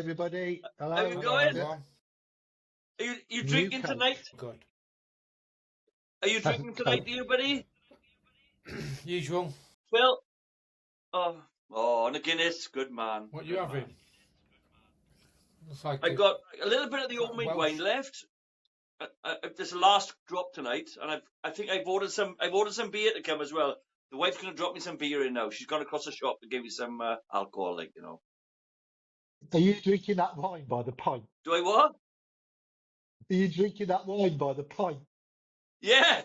everybody. Hello. How you going? Everyone. Are you drinking tonight? Good. Are you drinking tonight, do you, buddy? Usual. Phil? Oh, and a Guinness. Good man. What are you having? Looks like I've got a little bit of the old made wine left. There's a last drop tonight, and I think I've ordered some beer to come as well. The wife's going to drop me some beer in now. She's gone across the shop to give me some alcohol, like, you know. Are you drinking that wine by the pint? Do I what? Are you drinking that wine by the pint? Yeah.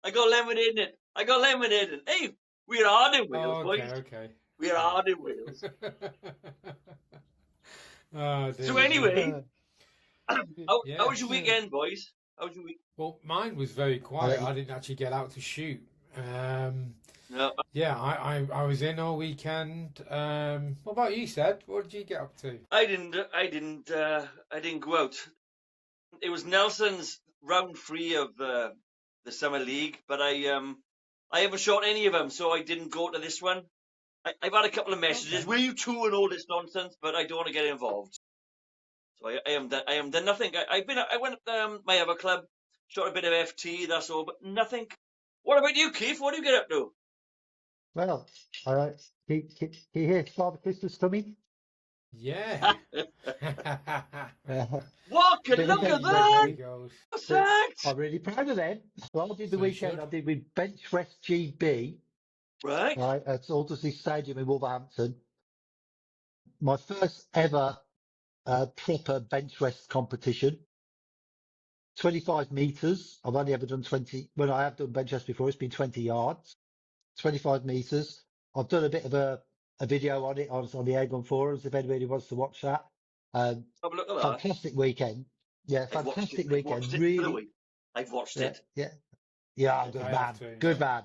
I got lemonade in it. Hey, we're hard in Wales, boys. Okay. We're hard in Wales. So anyway, how was your weekend, boys? How was your week? Well, mine was very quiet. I didn't actually get out to shoot. No. Yeah, I was in all weekend. What about you, Sed? What did you get up to? I didn't go out. It was Nelson's round 3 of the summer league, but I haven't shot any of them, so I didn't go to this one. I've had a couple of messages. Okay. Will you two and all this nonsense? But I don't want to get involved. So I am done nothing. I went my other club, shot a bit of FT. That's all, but nothing. What about you, Keith? What do you get up to? Well, he hears Father Christmas coming. Yeah. What? Look at that! I'm really proud of them. Well, I did the weekend. I did with BenchrestGB. Right. At Aldersley Stadium in Wolverhampton. My first ever proper bench rest competition. 25 metres. I've only ever done 20. When I have done bench rest before, it's been 20 yards. 25 metres. I've done a bit of a video on it on the Aegon forums if anybody wants to watch that. Have a look at that. Fantastic weekend. Yeah, fantastic weekend. Really. I've watched it. Yeah, good man. Good man.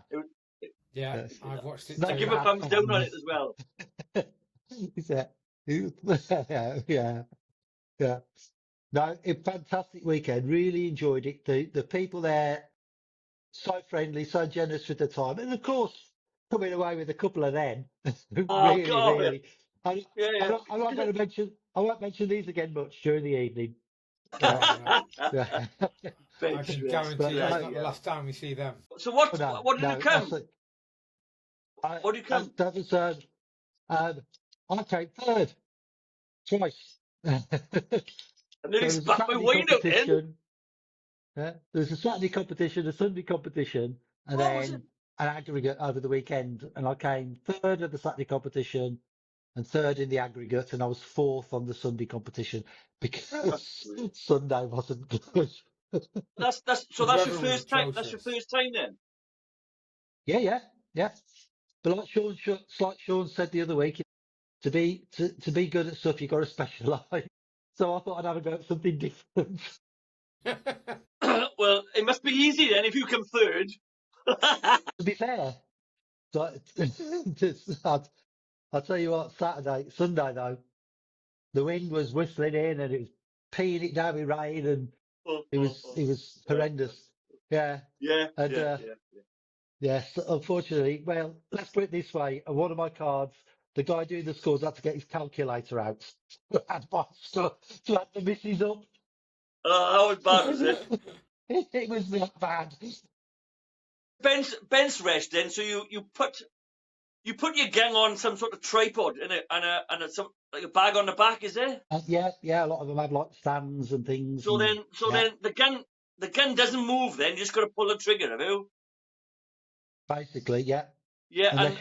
Yeah, I've watched it. I give a thumbs down on it as well. Yeah. No, a fantastic weekend. Really enjoyed it. The people there, so friendly, so generous with the time, and of course, coming away with a couple of them. Really. I won't mention these again much during the evening. I can guarantee that's not the last time we see them. So what did it come? What did you come? That was I came third twice. And then he's back my wine out then. There's a Saturday competition, a Sunday competition, and then an aggregate over the weekend. And I came third at the Saturday competition and third in the aggregate, and I was fourth on the Sunday competition because Sunday wasn't good. That's your first time. That's your first time then. Yeah. But like Sean said the other week, to be good at stuff, you've got to specialise. So I thought I'd have a go at something different. Well, it must be easy then if you come third. To be fair, I'll tell you what, Sunday though, the wind was whistling in and it was peeing it down with rain and it was horrendous. Yeah. Yes, unfortunately, well, let's put it this way. On one of my cards, the guy doing the scores had to get his calculator out to add the misses up. Oh, how bad was it? It was that bad. Benchrest then, so you put your gang on some sort of tripod and a bag on the back, is there? Yeah. A lot of them have like stands and things. So then the gun doesn't move. Then you just got to pull the trigger, have you? Basically, yeah. Yeah, and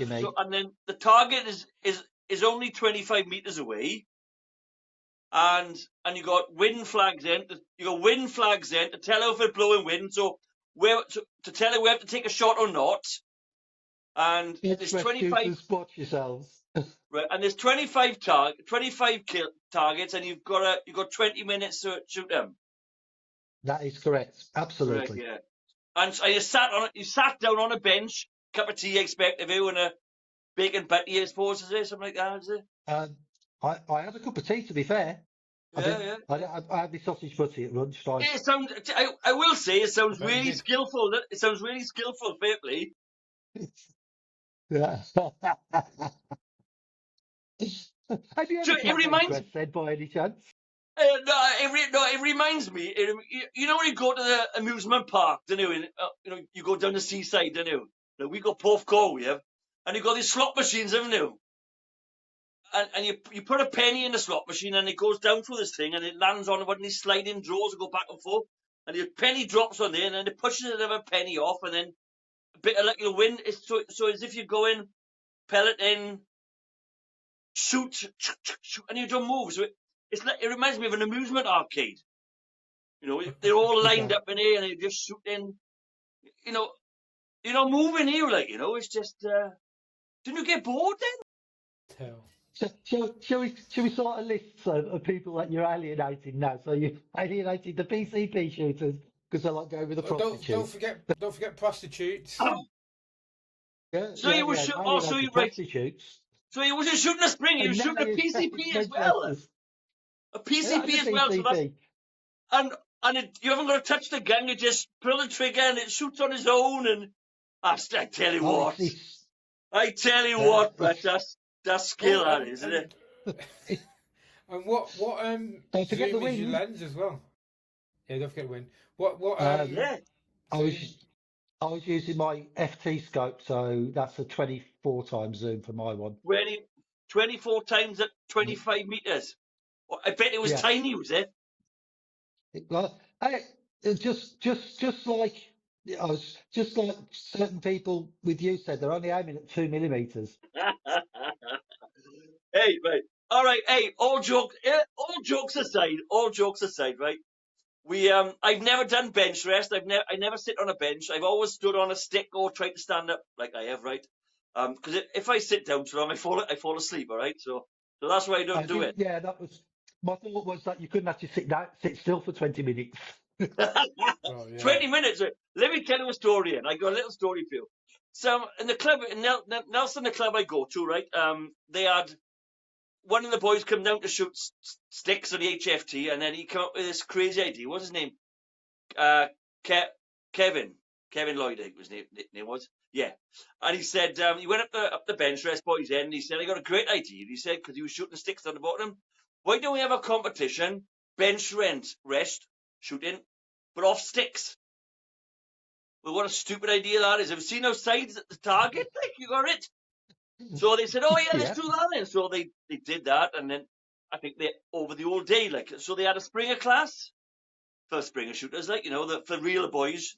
then the target is only 25 meters away, and you got wind flags in. You got wind flags in to tell if it's blowing wind. So to tell you we have to take a shot or not. And there's 25. Spot yourselves. Right, and there's 25 targets, and you've got 20 minutes to shoot them. That is correct. Absolutely. Right, yeah. And so you sat down on a bench, cup of tea, I expect of you, and a bacon butty, I suppose, is it? Something like that, is it? I had a cup of tea, to be fair. Yeah. I had the sausage butty at lunchtime. I will say, it sounds really skillful. It sounds really skillful, fair play. Yeah. Have you So ever it tried reminds Benchrest then, by any chance? it reminds me. You know when you go to the amusement park, don't you? And, you go down the seaside, don't you? Now, we got Porthcawl, we have, and you got these slot machines, haven't you? And you put a penny in the slot machine, and it goes down through this thing, and it lands on one of these sliding drawers that go back and forth, and your penny drops on there, and then it pushes another penny off, and then a bit of luck you'll win. It's so as if you're going pellet in, shoot, and you don't move. So it reminds me of an amusement arcade. They're all lined Okay. up in here, and they're just shooting. You know, you're not moving here, it's just. Didn't you get bored then? Tell. Shall we sort of list of people that you're alienating now? So you alienated the PCP shooters because they like going with the Oh, prostitutes. don't forget prostitutes. Yeah, So you were alienated prostitutes. So you wasn't shooting a spring, you were And now shooting a you're PCP as well. Benchresters. A Yeah, PCP that's a as well. So that's PCP. you haven't got to touch the gun. You just pull the trigger and it shoots on its own. And I tell you Oh, what, it's- I tell you Yeah, what, but that's skill, Oh, that is, isn't it? And what Don't forget zoom the is your wing. lens as well? Yeah, don't forget the win. What Yeah. I was using my FT scope, so that's a 24 times zoom for my one. 24 times at 25 meters. I bet it was Yeah. tiny, was it? It's just like I was just like certain people with you said, they're only aiming at 2 millimeters. Hey, right. All right. Hey, all jokes aside, right? I've never done bench rest. I never sit on a bench. I've always stood on a stick or tried to stand up like I have, right? Because if I sit down too long, I fall asleep. All right. So that's why I don't do it. Yeah, that was my thought, was that you couldn't actually sit still for 20 minutes. Oh, yeah. 20 minutes. Let me tell you a story. And I got a little story for you. So in the club, in Nelson, the club I go to, right? They had one of the boys come down to shoot sticks on the HFT, and then he came up with this crazy idea. What's his name? Kevin Lloyd, I think his name was. Yeah. And he said, he went up the bench rest boys' end, and he said, I got a great idea. He said, because he was shooting sticks on the bottom. Why don't we have a competition, bench rest shooting, but off sticks? Well, what a stupid idea that is. Have you seen those sides at the target? Like, you got it. So they said, oh yeah, let's do that then. So they did that, and then I think they over the whole day, so they had a Springer class for Springer shooters, for real boys,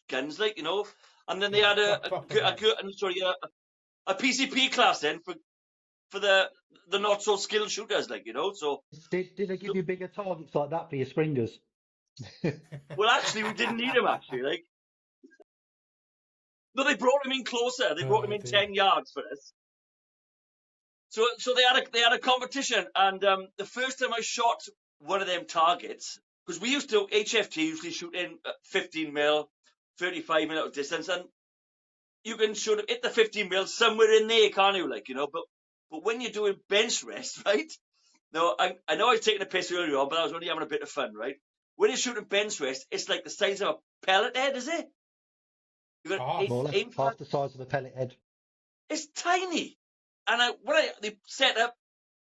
guns, and then they had a PCP class then for the not so skilled shooters, So Did they give you bigger targets like that for your springers? well, actually, we didn't need them actually, No, they brought him in closer. They brought him in 10 yards for us. So they had a competition, and the first time I shot one of them targets, because we used to HFT usually shoot in 15 mil, 35 mil distance, and you can shoot hit the 15 mil somewhere in there, can't you? But when you're doing bench rest, right? No, I know I was taking a piss earlier on, but I was only having a bit of fun, right? When you're shooting bench rest, it's like the size of a pellet head, is it? You got more or less half the size of a pellet head. It's tiny. And they set up,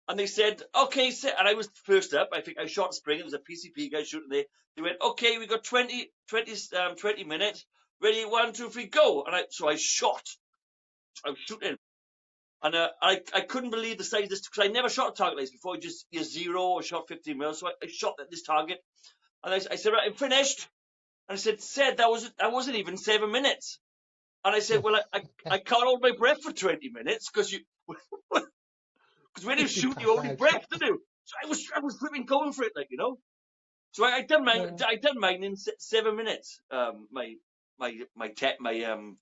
and they said, okay, and I was first up. I think I shot a spring. It was a PCP guy shooting there. They went, okay, we got 20 minutes. Ready, 1, 2, 3, go. And so I shot. I was shooting. And I couldn't believe the size of this, because I never shot a target like this before. Just your zero or shot 15 mil. So I shot at this target. And I said, right, I'm finished. And I said, that wasn't even 7 minutes. And I said, well, I can't hold my breath for 20 minutes because when you shoot, you hold your breath, don't you? So I was flipping going for it, So I done mine in 7 minutes. My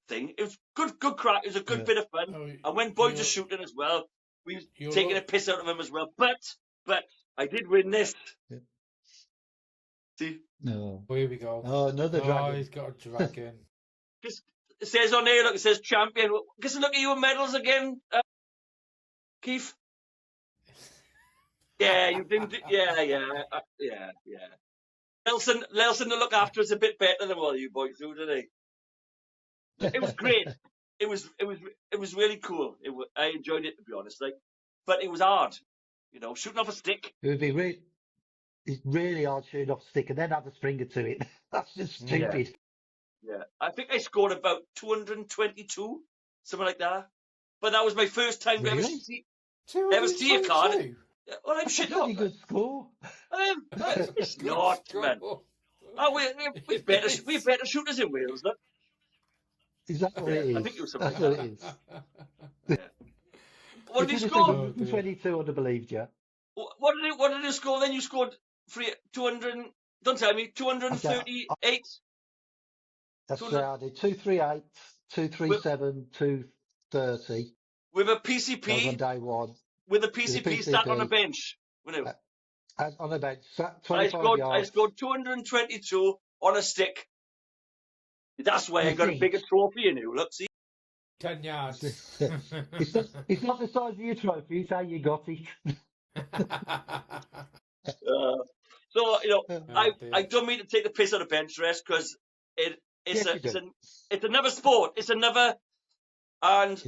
thing. It was good crack. It was a good bit of fun. And when boys are shooting as well, we was taking a piss out of them as well. But I did win this. Yeah. See? No. Oh, here we go. Oh, another dragon. Oh, he's got a dragon. It says on there, look, it says champion. Just look at your medals again, Keith. Yeah, you didn't. Yeah. Nelson to look after us a bit better than all you boys do, didn't he? It was great. It was really cool. I enjoyed it, to be honest. But it was hard. shooting off a stick. It would be it's really hard shooting off stick and then add a springer to it. That's just Yeah. stupid. Yeah. I think I scored about 222, something like that. But that was my first time to ever Really? see a card. 222. Yeah, well, I'm That's shit a bloody off. good score. It's Good not, man. score. Oh, we're better shooters in Wales, look. Is that what it Yeah, I is? think it was something That's like what that. it is. Yeah. What If did you'd you have said score? 122, I'd have believed you. What did you score then? You scored 200. Don't tell me. 238. That's 200 right. I did 238, 237, 230. with a That was on PCP. day one. With a With a PCP sat on a PCP. bench. And on a bench, sat I 25 yards. scored 222 on a stick. That's why I You got a think? bigger trophy in you. Look, see. 10 yards. It's not the size of your trophy, it's how you got it. So Oh, I dear. don't mean to take the piss out of Benchrest because it's Yes, you do. it's another sport. It's another, and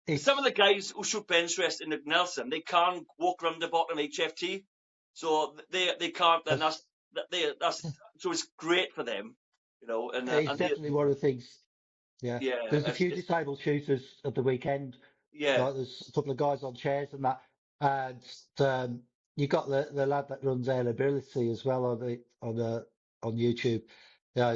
It's, some of the guys who shoot Benchrest in the Nelson, they can't walk around the bottom HFT, so they can't. And that's so it's great for them, And it's definitely one of the things. Yeah. yeah, There's a few disabled shooters at the weekend. yeah, Like there's a couple of guys on chairs and that. And you got the lad that runs Airability as well on YouTube,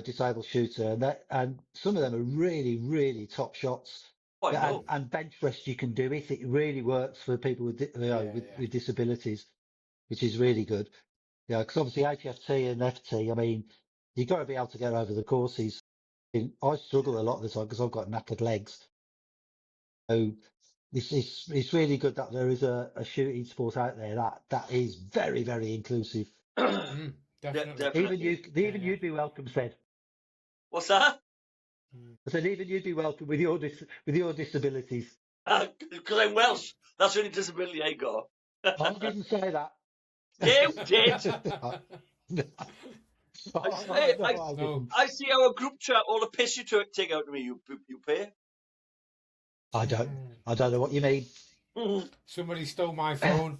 disabled shooter, and some of them are really, really top shots. I know. And Benchrest, you can do it. It really works for people with with disabilities, which is really good. Yeah, because obviously HFT and FT, I mean, you've got to be able to get over the courses. I struggle a lot of the time because I've got knackered legs. So it's really good that there is a shooting sport out there that is very, very inclusive. Definitely. Definitely. You'd be welcome, said. What's that? I said even you'd be welcome with your disabilities. Because I'm Welsh. That's the only disability I got. I didn't say that. Yeah, you did. I see our group chat, all the piss you take out of me, you pay. I don't know what you mean. Somebody stole my phone.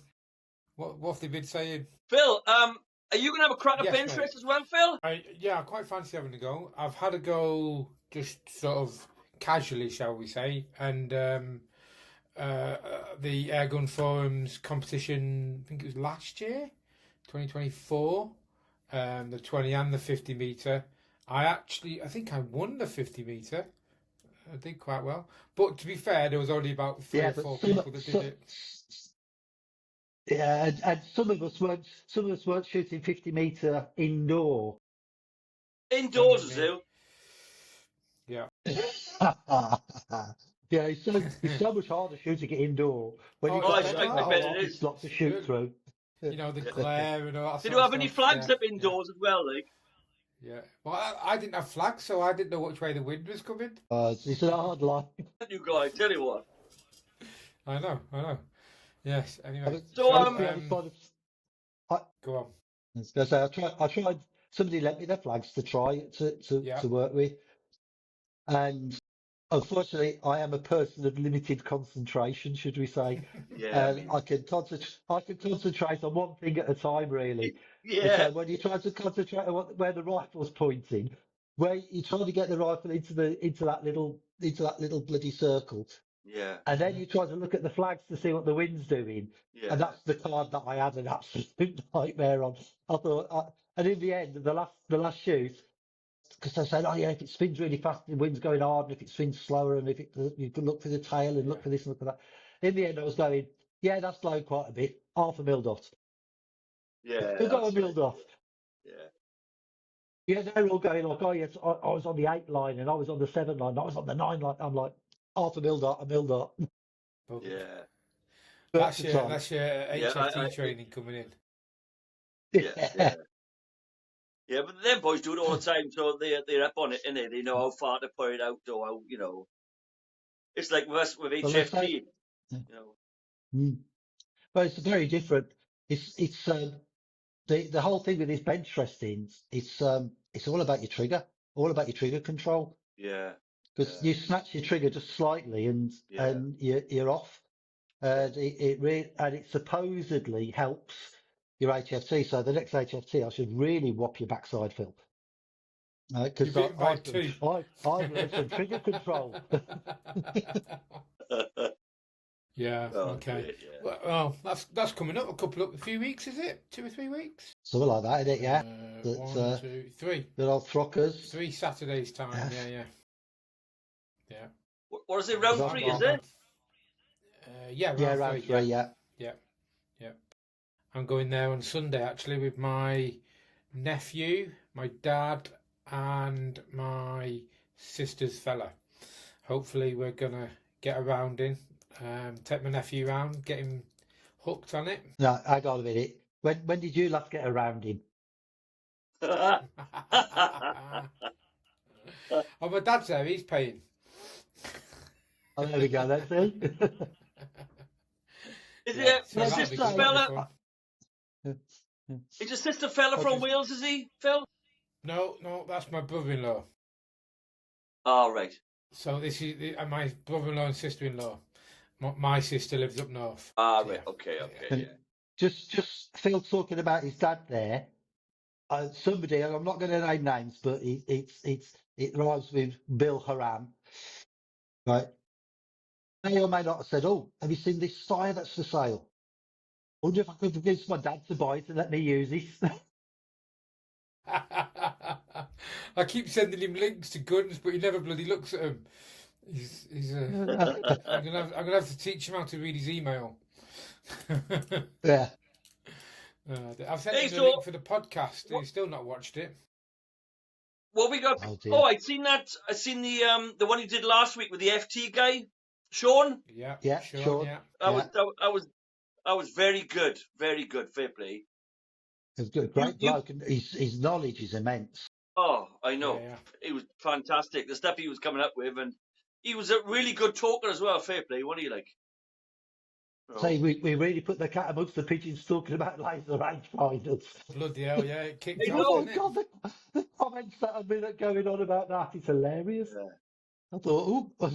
What have they been saying? Phil, are you going to have a crack at Yes, Benchrest mate. as well, Phil? I quite fancy having a go. I've had a go just sort of casually, shall we say, and the Airgun Forums competition, I think it was last year, 2024, the 20 and the 50 metre. I think I won the 50 metre. I did quite well. But to be fair, there was only about three or four people that did it. Yeah, and some of us weren't shooting 50 metre indoor. Indoors, Zoo. Yeah. Yeah, it's so much harder shooting it indoor when you've got I bet it is. slots to shoot through. The glare and all that. Did you have any flags up indoors as well, like? Yeah. Well, I didn't have flags, so I didn't know which way the wind was coming. It's a hard life. You guys, tell you what. I know. Yes. Anyway. So go on. I was gonna say, I tried. Somebody lent me their flags to try to work with, and unfortunately, I am a person of limited concentration, should we say? Yeah. I can concentrate on one thing at a time, really. Yeah. And so when you try to concentrate on where the rifle's pointing, where you try to get the rifle into that little bloody circle. Yeah. And then you try to look at the flags to see what the wind's doing. Yeah. And that's the card that I had an absolute nightmare on. I thought, and in the end, the last shoot, because I said, oh yeah, if it spins really fast, the wind's going hard, and if it spins slower, and you can look for the tail and look for this and look for that. In the end, I was going, yeah, that's blown quite a bit, half a mil dot. Yeah. Still got a mil dot. Yeah. Yeah, they're all going like, oh yes, I was on the 8 line, and I was on the 7 line, I was on the 9 line. I'm like, half a mil dot. Yeah. That's your HFT training coming in. Yeah. Yeah, but them boys do it all the time, so they're up on it, innit? They know how far to put it out, or how, It's like us with HFT, But it's very different. It's the whole thing with this bench resting. It's all about your trigger, all about your trigger control. Yeah. Because you snatch your trigger just slightly and you're off. and it supposedly helps your HFT. So the next HFT, I should really whop your backside, Phil. Because You're bitten by two. I've learned some trigger control. Yeah. Oh, Okay. great, yeah. Well, that's coming up a few weeks, is it? 2 or 3 weeks? Something like that, isn't it? Yeah. 1, 2, 3. Good old Throckers. 3 Saturdays time. Yes. Yeah. What is it? Round Round 3, is one. it? Round 3. Yeah. I'm going there on Sunday actually with my nephew, my dad, and my sister's fella. Hopefully, we're gonna get around in, take my nephew around, get him hooked on it. No, I got a minute. When did you last get around him? Oh, my dad's there. He's paying. Oh, there we go. Let's see. Is Yeah, it so a that'll be sister good, fella? that'll Is a sister fella from Okay. Wales, is he, Phil? No, that's my brother-in-law. Oh, right. So this is my brother-in-law and sister-in-law. My sister lives up north. Ah, So, right. yeah. Okay. And Yeah. just Phil talking about his dad there. Somebody, and I'm not going to name names, but it rhymes with Bill Haram, right? May or may not have said, "Oh, have you seen this fire that's for sale? Wonder if I could convince my dad to buy it and let me use it." I keep sending him links to guns, but he never bloody looks at them. I'm gonna have to teach him how to read his email. Yeah. I've sent Hey, him the so- link for the podcast. He's still not watched it. What we got? Oh, dear. Oh, I'd seen that. I seen the one you did last week with the FT guy, Sean. Yeah, Yeah, Sean, Sean. yeah. I was very good. Very good. Fair play. He's a good, great bloke, and his knowledge is immense. Oh, I know. Yeah. It was fantastic. The stuff he was coming up with, and he was a really good talker as well. Fair play. What do you like? Oh. Say we really put the cat amongst the pigeons talking about laser rangefinders. Bloody hell, yeah, it kicked Hey, off, Oh didn't it? God, the comments that have been going on about that is hilarious. Yeah. I thought, oh, But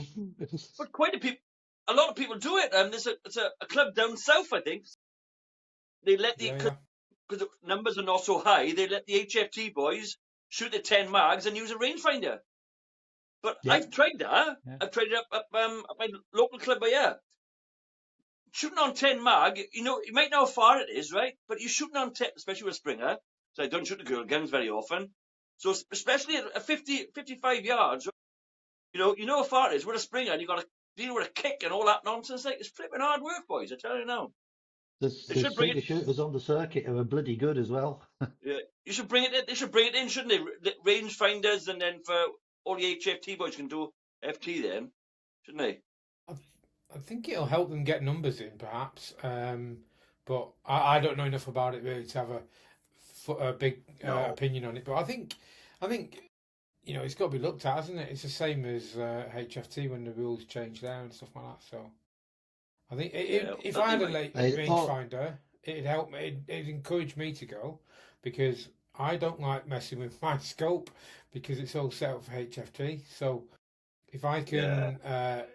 a lot of people do it. It's a club down south, I think. They let Yeah. because the numbers are not so high, they let the HFT boys shoot their 10 mags and use a rangefinder. But Yeah. I've tried that. Yeah. I've tried it up at my local club here. Shooting on 10 mag, you might know how far it is, right? But you're shooting on 10, especially with a Springer. So I don't shoot the girl guns very often. So especially at 50, 55 yards, you know how far it is with a Springer, and you got to deal with a kick and all that nonsense. Like, it's flipping hard work, boys. I tell you now. there's should bring Springer shooters on the circuit who are bloody good as well. Yeah, you should bring it in. They should bring it in, shouldn't they? The range finders, and then for all the HFT boys can do FT then, shouldn't they? I think it'll help them get numbers in, perhaps. But I don't know enough about it really to have a big No. opinion on it. But I think it's got to be looked at, hasn't it? It's the same as HFT when the rules change there and stuff like that. So I think if I had a rangefinder, it'd help me. It'd encourage me to go, because I don't like messing with my scope because it's all set up for HFT. So if I can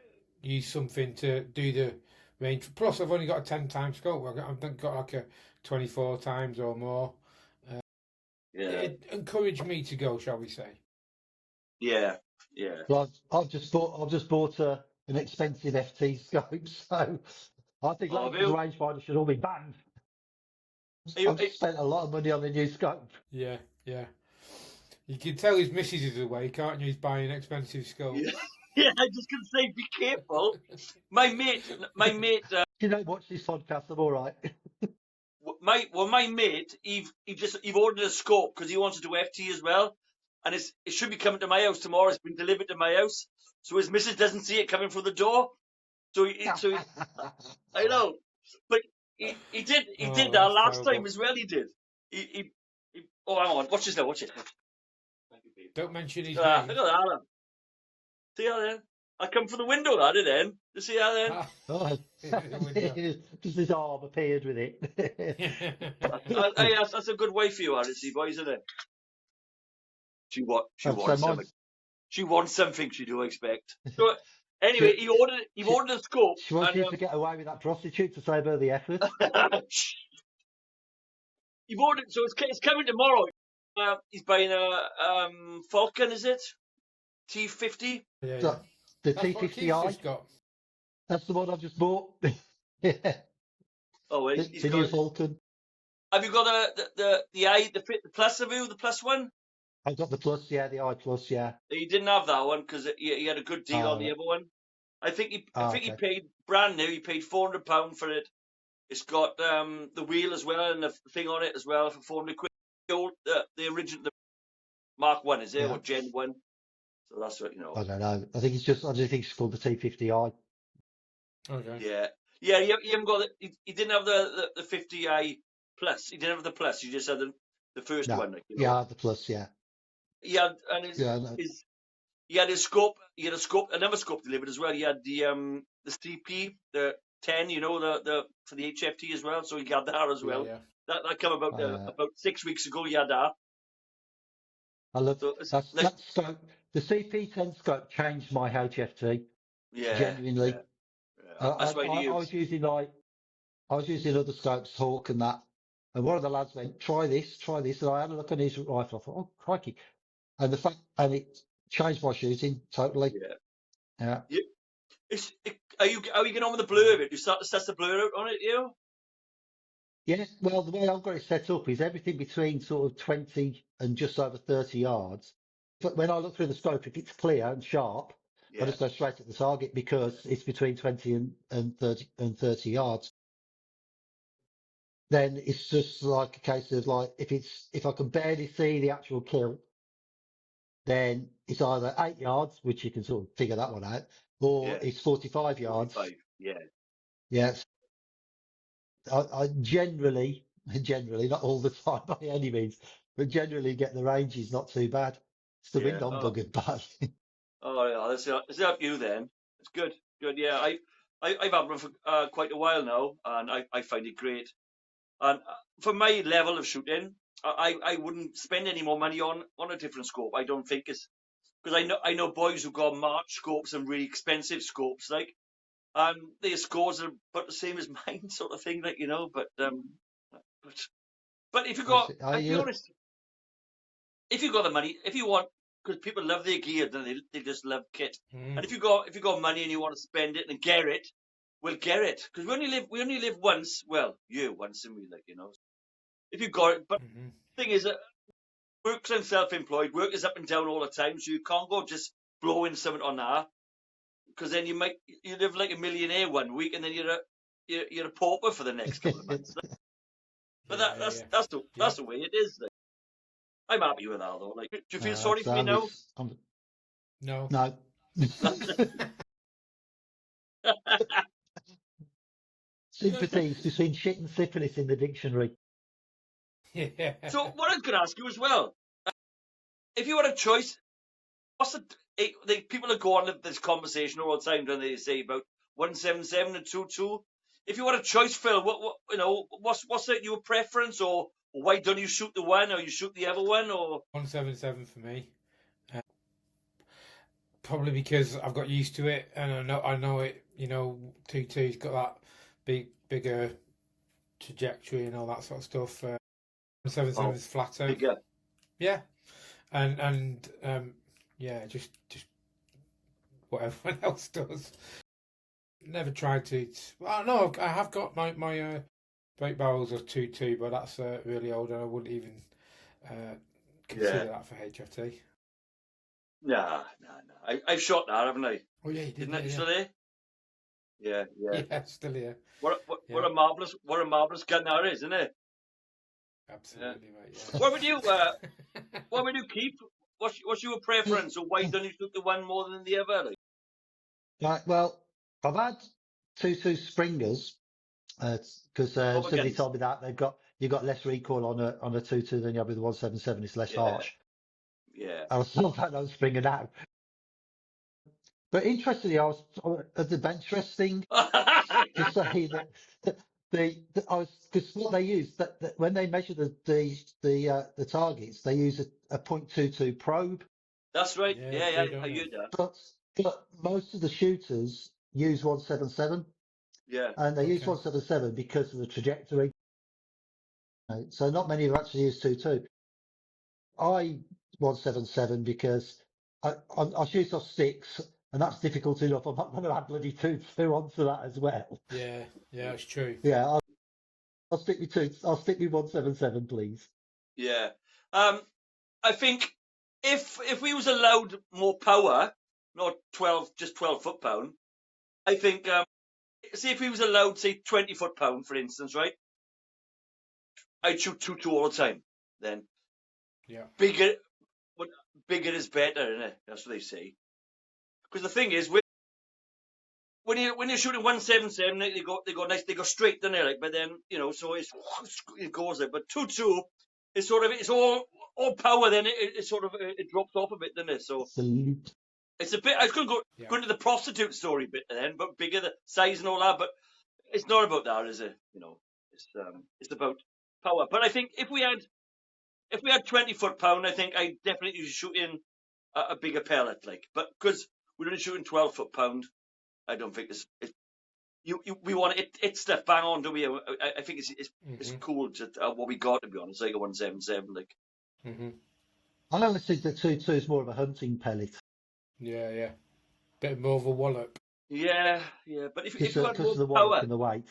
use something to do the range, plus I've only got a 10 times scope. I've got like a 24 times or more. It encouraged me to go, shall we say? Yeah. Well, I've just bought an expensive FT scope, so I think Oh, laser Bill. rangefinder should all be banned. You- I've spent a lot of money on the new scope. Yeah. You can tell his missus is away, can't you? He's buying expensive scopes. Yeah, I just gonna say, be careful. My mate, You don't watch this podcast, I'm all right. my mate, he ordered a scope because he wants to do FT as well, and it should be coming to my house tomorrow. It's been delivered to my house, so his missus doesn't see it coming through the door. So I know, but he did that that's last terrible. time as well. He did. He oh, hang on, watch this now. Watch it. Don't mention his Look name. at that. Alan. See how then? I come from the window, that did then. You see how then? Oh, just his arm appeared with it. That's a good way for you, Alice, boys, isn't it? She wants So something. She wants something, she do expect. So Anyway, he she, ordered a scope, she wants and you to get away with that prostitute to save her the effort. he ordered. So it's coming tomorrow. He's buying a Falcon, is it? T50. Yeah, So, yeah. the That's what Keith's T50i, just got. that's the one I've just bought. Yeah, Oh, wait, he's the new got. Falcon. Have you got the plus have you? The plus one? I've got the Plus, yeah, the I Plus, yeah. He didn't have that one because he had a good deal on the other one. I think he Okay. paid brand new. He paid £400 for it. It's got the wheel as well and the thing on it as well for £400. The original Mark One is it, Yeah. or Gen 1? So that's what I don't know. I just think it's called the T50i. Okay. Yeah. Yeah, he haven't got he didn't have the 50i plus. He didn't have the plus. He just had the first No. one. Like, Yeah, the Plus, yeah. He had and Yeah, no. he had his scope. He had another scope delivered as well. He had the CP, the 10, the for the HFT as well. So he got that as well. Yeah. That came about 6 weeks ago. He had that. I love So that scope. The CP10 scope changed my HFT. yeah, Genuinely. yeah. That's what he I used. was using other scopes, Hawk and that. And one of the lads went, try this. And I had a look on his rifle. I thought, oh, crikey. And it changed my shooting totally. Yeah. Yeah. Are you getting on with the blur of it? You start to set the blur out on it, Yeah. Well, the way I've got it set up is everything between sort of 20 and just over 30 yards. But when I look through the scope, if it's clear and sharp, I Yeah. just go straight at the target because it's between 20 and 30 yards. Then it's just like a case of like, if I can barely see the actual kill, then it's either 8 yards, which you can sort of figure that one out, or Yeah. it's 45 yards. 45. Yeah. Yes. I generally, not all the time by any means, but generally get the ranges not too bad. It's the Yeah. wind I'm buggered by. Oh, yeah. Let's help you then. It's good. Good. Yeah. I've had one for quite a while now, and I find it great. And for my level of shooting, I wouldn't spend any more money on a different scope. I don't think it's because I know boys who got March scopes and really expensive scopes, like, and their scores are about the same as mine, sort of thing, like, but if you got, I'll be honest, if you got the money, if you want, because people love their gear, then they just love kit. And if you got money and you want to spend it and get it, well, get it, because we only live once. Well, once, and we if you got it. But the thing is, work's and self-employed. Work is up and down all the time, so you can't go just blowing something on that, because then you live like a millionaire one week and then you're a pauper for the next couple of months. But that's the way it is. Like, I'm happy with that though. Like, do you feel sorry for me now? No. No. Sympathies between shit and syphilis in the dictionary. Yeah. So what I was going to ask you as well, if you had a choice, what's the people that go on this conversation all the time, don't they say about 177 and 22? If you had a choice, Phil, what's your preference, or why don't you shoot the one, or you shoot the other one, or 177 for me? Probably because I've got used to it, and I know it. 22's got that bigger trajectory and all that sort of stuff. 177 is flatter. Bigger. Yeah, and yeah, just what everyone else does. Never tried to. Well, no, I have got my break barrels of 22, but that's really old, and I wouldn't even consider that for HFT. Nah. I've shot that, haven't I? Oh yeah, you did. Isn't it still there? Yeah. Yeah, still here. What a marvelous gun that is, isn't it? Absolutely, mate. Yeah. What would you keep? What's your preference, or why don't you shoot the one more than the other? Like? Right. Well, I've had 22 Springers because somebody told me that you've got less recoil on a 22 than you have with the 177. It's less harsh. Yeah. I still don't know Springer now. But interestingly, I was at the Benchrest thing to say that because what they use that when they measure the targets, they use a .22 probe. That's right. Yeah. I heard that. But most of the shooters use 177, Yeah. and they use Okay. 177 because of the trajectory. So not many have actually used 2.2. I 177 because I shoot off sticks, and that's difficult enough. I'm not going to add bloody 2.2 onto that as well. Yeah, it's true. Yeah, I'll stick with 2. I'll stick with 177, please. Yeah. I think if we was allowed more power, not 12 foot-pound, I think, see if we was allowed, say, 20 foot-pound, for instance, right? I'd shoot 2.2 all the time. Then Yeah. bigger is better, isn't it? That's what they say. Because the thing is, when you're shooting 177, they go nice, they go straight, don't they? Like, but then so it goes there. But 2.2 is sort of, it's all power. Then it sort of it drops off a bit, doesn't it? So Salute. it's a bit. I was going to go into the prostitute story bit then, but bigger the size and all that. But it's not about that, is it? It's about power. But I think if we had 20 foot-pound, I think I definitely shoot in a bigger pellet, like. But because we're only shooting 12 foot-pound, I don't think we want it stuff bang on, don't we? I think it's cool to what we got, to be honest, like a 177, like. I always think that 2.2 is more of a hunting pellet. Yeah. Bit more of a wallop. Yeah. But if you had Because of the more wallop power, and the weight.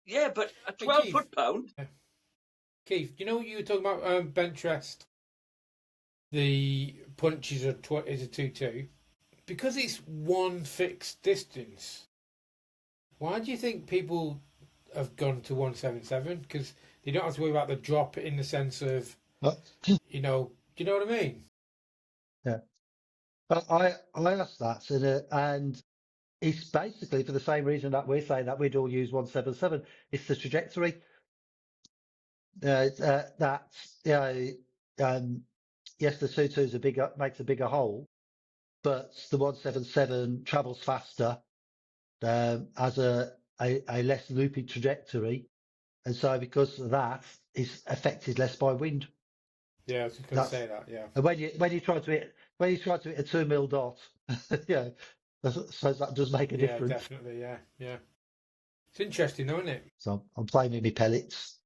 yeah. But a 12 foot-pound. Keith, you were talking about Benchrest. The punches is a 2.2. Because it's one fixed distance, why do you think people have gone to 177? Because they don't have to worry about the drop in the sense of, do you know what I mean? Yeah. But I asked that, and it's basically for the same reason that we're saying that we'd all use 177. It's the trajectory. Yes, the 2.2 makes a bigger hole, but the 177 travels faster, has a less loopy trajectory, and so because of that, is affected less by wind. Yeah, I was just going to say that. Yeah. And when you try to hit a 2 mil dot, yeah, so that does make a difference. Yeah, definitely. Yeah. It's interesting, though, isn't it? So I'm playing with my pellets.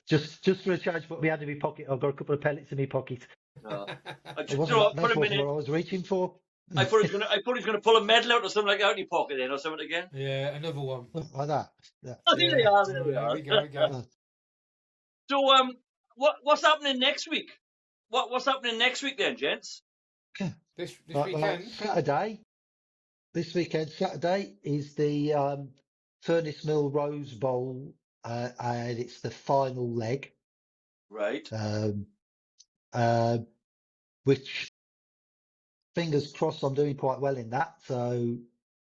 just for a change, put my hand in my pocket. I've got a couple of pellets in my pocket. That's what I was reaching for. I thought he was going to pull a medal out or something like that out of your pocket then, or something again. Yeah, another one. Like that. Yeah. I think they are. There we are. We go. So, what's happening next week? What's happening next week then, gents? This weekend? Saturday. This weekend, Saturday, is the Furnace Mill Rose Bowl, and it's the final leg. Right. Which, fingers crossed, I'm doing quite well in that. So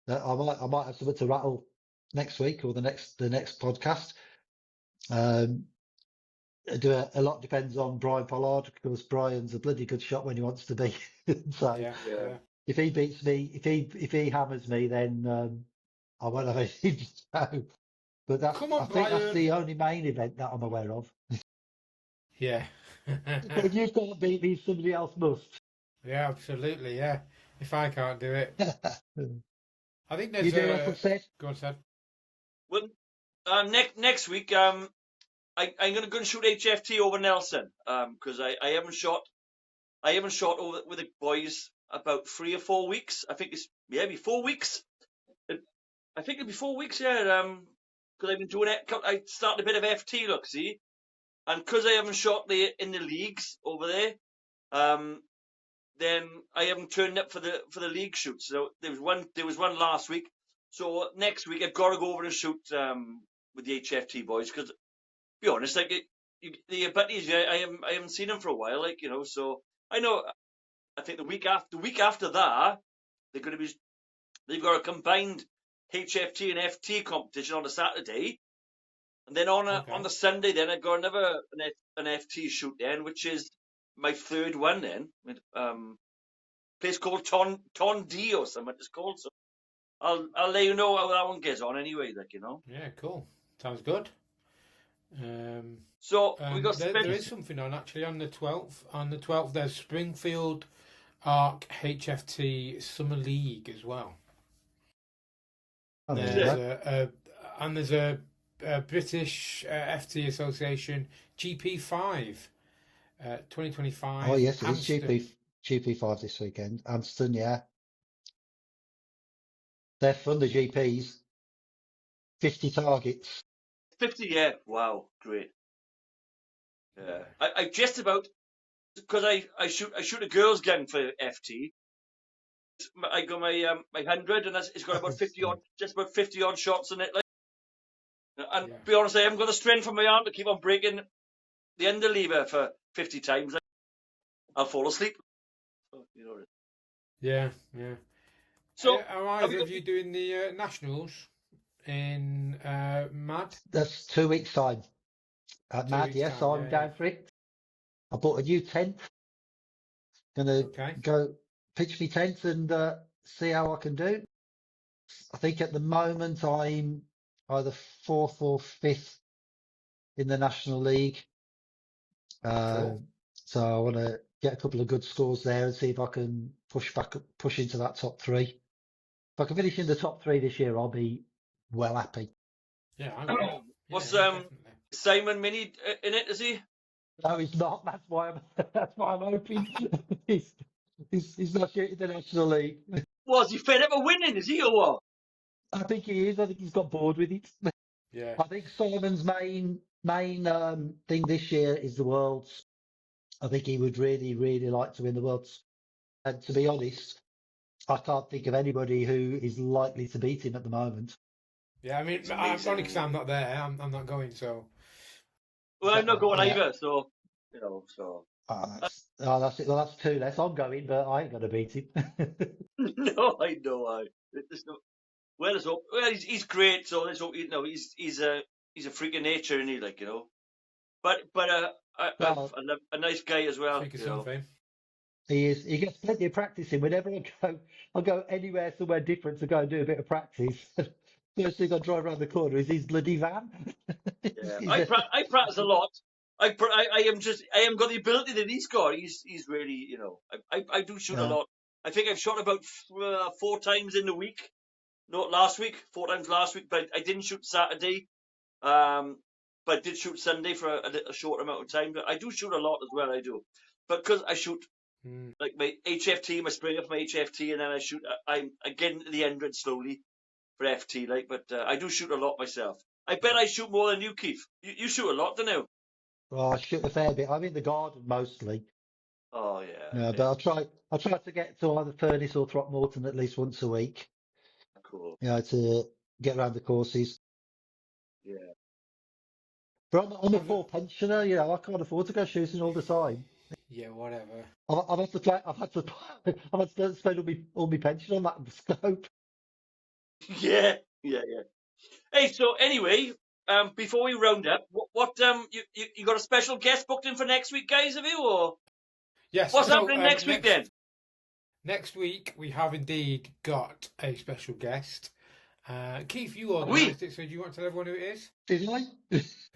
I might have something to rattle next week or the next podcast. A lot depends on Brian Pollard, because Brian's a bloody good shot when he wants to be. So Yeah. if he beats me, if he hammers me, then I won't have anything to show. But I think that's the only main event that I'm aware of. Yeah. If you can't beat me, somebody else must. Yeah, absolutely. Yeah. If I can't do it, I think there's. You do what I've said. Go on, Ted. Well, next week, I'm going to go and shoot HFT over Nelson, because I haven't shot over with the boys about 3 or 4 weeks. I think it's maybe 4 weeks. I think it'll be 4 weeks, yeah. Because I've been doing it. I started a bit of FT, look, see, and because I haven't shot in the leagues over there, then I haven't turned up for the league shoots. So there was one last week. So next week I've got to go over and shoot with the HFT boys, because, to be honest, like the buddies, I haven't seen them for a while, like, So I know. I think the week after that, they've got a combined HFT and FT competition on a Saturday, and then on the Sunday, then I've got another an FT shoot then, which is my third one then, with place called Ton D or something it's called. So I'll let you know how that one gets on anyway, like, Yeah, cool. Sounds good. So we got there is something on actually on the 12th. On the 12th, there's Springfield Arc HFT Summer League as well. Oh, There's a British FT Association GP5 2025. Oh yes, it Amstel. is GP5 this weekend. Amstel, yeah. They're fun, the GPs. 50 targets. 50, yeah. Wow, great. Yeah, I just about, because I shoot a girls' gang for FT. I got my 100, and it's got about 50 odd, just about 50 odd shots in it. Like, and to be honest, I haven't got the strength from my arm to keep on breaking the underlever for 50 times. I'll fall asleep. You know. Yeah. So, are either of you doing the nationals in Mad? That's 2 weeks time. At 2 Mad, weeks yes, time, I'm down for it. I bought a new tent. Gonna go pitch me tent and see how I can do. I think at the moment I'm either 4th or 5th in the National League. Cool. So I want to get a couple of good scores there and see if I can push into that top 3. If I can finish in the top 3 this year, I'll be well happy. Yeah, what's definitely. Simon Mini in it? Is he? No, he's not. That's why I'm hoping he's not shooting the National League. Was he fed up of winning? Is he or what? I think he is. I think he's got bored with it. Yeah. I think Simon's main thing this year is the Worlds. I think he would really, really like to win the Worlds. And to be honest, I can't think of anybody who is likely to beat him at the moment. Yeah, I mean, I'm only because I'm not there. I'm not going, so. Well, I'm not going either, so you know. So. That's it. Well, that's 2 less. I'm going, but I ain't going to beat him. No, I know. Well, let's hope. Well, he's great. So let's hope. You know, he's a freak of nature, isn't he? Like, you know. But a nice guy as well. Freak of something. He is. He gets plenty of practice in. Whenever I go anywhere, somewhere different to go and do a bit of practice. First thing I drive around the corner is his bloody van. Yeah, I practice a lot. I am got the ability that he's got. He's really, you know. I do shoot a lot. I think I've shot about 4 times in the week. Not last week, 4 times last week, but I didn't shoot Saturday. But I did shoot Sunday for a short amount of time. But I do shoot a lot as well. I do, but because I shoot like my HFT, my spring up my HFT, and then I shoot. I'm getting to the end slowly for FT, like. But I do shoot a lot myself. I bet I shoot more than you, Keith. You shoot a lot, don't you? Well, I shoot a fair bit. I'm in the garden mostly. Oh yeah. Yeah, but I try to get to either Furnace or Throckmorton at least once a week. Cool. You know, to get around the courses. Yeah. But I'm a poor pensioner. You know, I can't afford to go shooting all the time. Yeah, whatever. I've had to spend all my pension on that scope. Yeah. Hey, so anyway, before we round up, what you got a special guest booked in for next week, guys? Have you or? Yes. What's happening next week then? Next week we have indeed got a special guest. Keith, you organised it, so do you want to tell everyone who it is? Did I?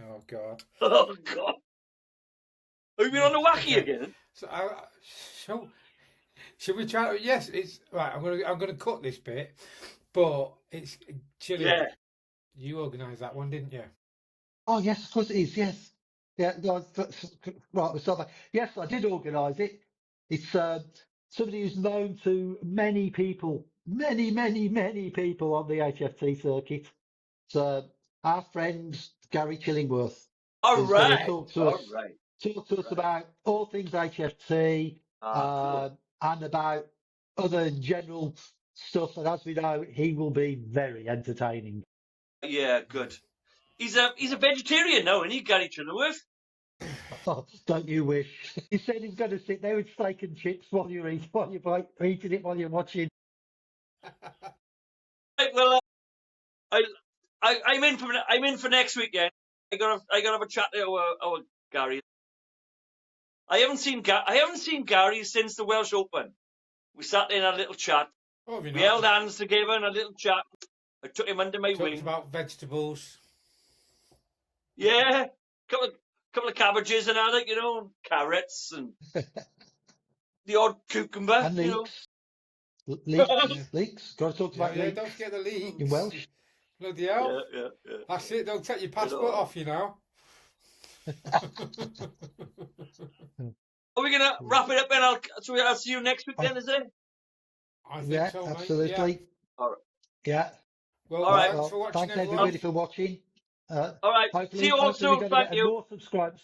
Oh God. Oh God. Have you been on the wacky again? So, should we try? Yes, it's right. I'm gonna cut this bit, but it's chilly. Yeah. You organised that one, didn't you? Oh yes, of course it is. Yes. Yeah. No, right. We'll start back. Yes, I did organise it. It's somebody who's known to many people, many people on the HFT circuit. It's our friend Gary Chillingworth. All right. Talk to us about all things HFT cool. and about other general stuff. And as we know, he will be very entertaining. Yeah, good. He's a vegetarian now, isn't he, Gary Chillingworth? Oh, don't you wish? He said he's going to sit there with steak and chips while you're eating it while you're watching. Right, well, I'm in for next weekend. I gotta have a chat to our Gary. I haven't seen Gary since the Welsh Open. We sat in a little chat. Oh, we held hands together in a little chat. I took him under my wing. Talked about vegetables. Yeah, couple of cabbages and that, you know, carrots and the odd cucumber, And you know. leeks. Leeks. Yeah. Leeks. Got to talk about Yeah, leeks. don't forget the leaks. In Welsh. Bloody hell. Yeah. That's it, don't take your passport off, you know. Are we gonna wrap it up then? I'll see you next week then, is it? I think Yeah, so, mate. absolutely. Yeah. All right. Yeah. Well, All right. thanks for watching, Thanks everyone. everybody for watching. All right. See you all Hopefully we're soon. going to Thank get you. more subscribers.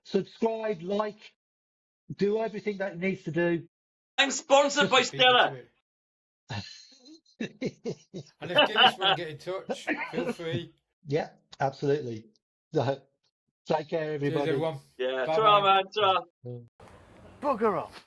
Subscribe, like, do everything that it needs to do. I'm sponsored by Beat me Stella. to it. And if Guinness want to get in touch, feel free. Yeah, absolutely. So, take care, Cheers, everybody. everyone. Yeah. Bye-bye. Ta-ra, man. Ta-ra. Bugger off.